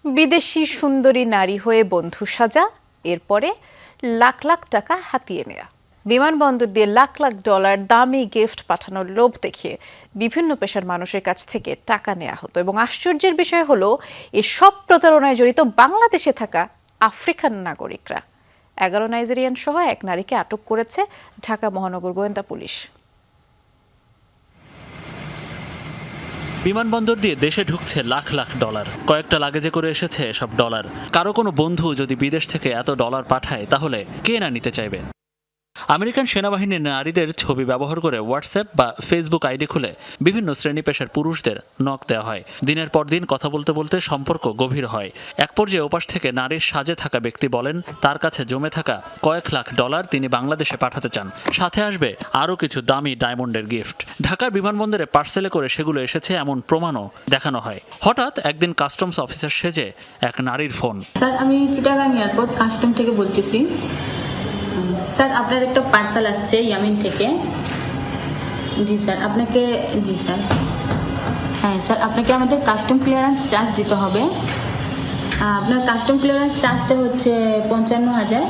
বিদেশি সুন্দরী নারী হয়ে বন্ধু সাজা, এরপরে লাখ লাখ টাকা হাতিয়ে নেয়া। বিমানবন্দর দিয়ে লাখ লাখ ডলার দামি গিফট পাঠানোর লোভ দেখিয়ে বিভিন্ন পেশার মানুষের কাছ থেকে টাকা নেওয়া হতো। এবং আশ্চর্যের বিষয় হলো, এসব প্রতারণায় জড়িত বাংলাদেশে থাকা আফ্রিকান নাগরিকরা। 11 নাইজেরিয়ান সহ এক নারীকে আটক করেছে ঢাকা মহানগর গোয়েন্দা পুলিশ। বিমানবন্দর দিয়ে দেশে ঢুকছে লাখ লাখ ডলার। কয়েকটা লাগেজে করে এসেছে এসব ডলার। কারো কোনো বন্ধু যদি বিদেশ থেকে এত ডলার পাঠায়, তাহলে কে না নিতে চাইবে? আমেরিকান সেনাবাহিনীর নারীদের ছবি ব্যবহার করে হোয়াটসঅ্যাপ বা ফেসবুক আইডি খুলে বিভিন্ন শ্রেণী পেশার পুরুষদের নক দেওয়া হয়। দিনের পর দিন কথা বলতে বলতে সম্পর্ক গভীর হয়। এক পর্যায়ে ওপাশ থেকে নারীর সাজে থাকা ব্যক্তি বলেন, তার কাছে জমে থাকা কয়েক লাখ ডলার তিনি বাংলাদেশে পাঠাতে চান, সাথে আসবে আরও কিছু দামি ডায়মন্ডের গিফট। ঢাকার বিমানবন্দরে পার্সেলে করে সেগুলো এসেছে এমন প্রমাণও দেখানো হয়। হঠাৎ একদিন কাস্টমস অফিসার সেজে এক নারীর ফোন। স্যার, আমি চিটাগাং এয়ারপোর্ট কাস্টম থেকে বলতেছি। স্যার, আপনার একটা পার্সেল আসছে ইয়ামিন থেকে। জি স্যার, আপনাকে জি স্যার হ্যাঁ স্যার, আপনাকে আমাদের কাস্টম ক্লিয়ারেন্স চার্জ দিতে হবে। আপনার কাস্টম ক্লিয়ারেন্স চার্জটা হচ্ছে 55,000।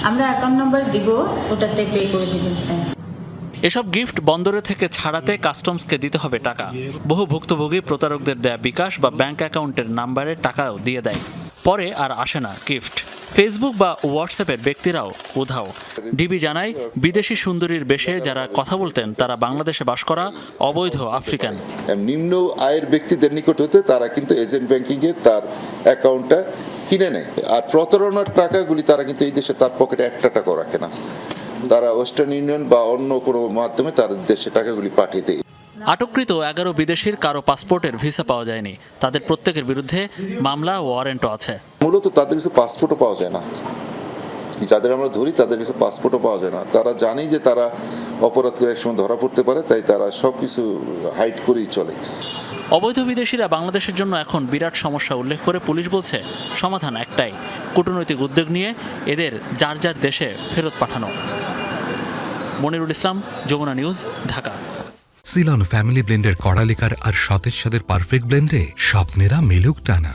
আমরা অ্যাকাউন্ট নাম্বার দিব, ওটাতে পে করে দিবেন স্যার। এসব গিফট বন্দরে থেকে ছাড়াতে কাস্টমসকে দিতে হবে টাকা। বহু ভুক্তভোগী প্রতারকদের দেয়া বিকাশ বা ব্যাংক অ্যাকাউন্টের নাম্বারে টাকাও দিয়ে দেয়, পরে আর আসে না গিফট। ফেসবুক বা হোয়াটসঅ্যাপের ব্যক্তিরাও উধাও। ডিবি জানায়, বিদেশি সুন্দরীর বেশে যারা কথা বলতেন তারা বাংলাদেশে বাস করা অবৈধ আফ্রিকান। নিম্ন আয়ের ব্যক্তিদের নিকট হতে তারা কিন্তু এজেন্ট ব্যাংকিং এ তার অ্যাকাউন্টটা কিনে নেয়। আর প্রতারণার টাকাগুলি তারা কিন্তু এই দেশে তার পকেটে একটা টাকাও রাখে না। তারা ওয়েস্টার্ন ইউনিয়ন বা অন্য কোনো মাধ্যমে তার দেশে টাকাগুলি পাঠিয়ে দেয়। আটককৃত 11 বিদেশির কারো পাসপোর্টের ভিসা পাওয়া যায়নি। তাদের প্রত্যেকের বিরুদ্ধে মামলা ও ওয়ারেন্টও আছে। মূলত তাদের কাছে পাসপোর্টও পাওয়া যায় না। যাদের আমরা ধরি তাদের কাছে পাসপোর্টও পাওয়া যায় না। তারা জানেই যে তারা অপরাধ করে একসময় ধরা পড়তে পারে, তাই তারা সবকিছু হাইড করেই চলে। অবৈধ বিদেশিরা বাংলাদেশের জন্য এখন বিরাট সমস্যা উল্লেখ করে পুলিশ বলছে, সমাধান একটাই, কূটনৈতিক উদ্যোগ নিয়ে এদের যার যার দেশে ফেরত পাঠানো। মনিরুল ইসলাম, যমুনা নিউজ, ঢাকা। সিলন ফ্যামিলি ব্লেন্ডের কড়ালিকার আর সতেজ স্বাদের পারফেক্ট ব্লেন্ডে স্বপ্নেরা মেলুক টানা।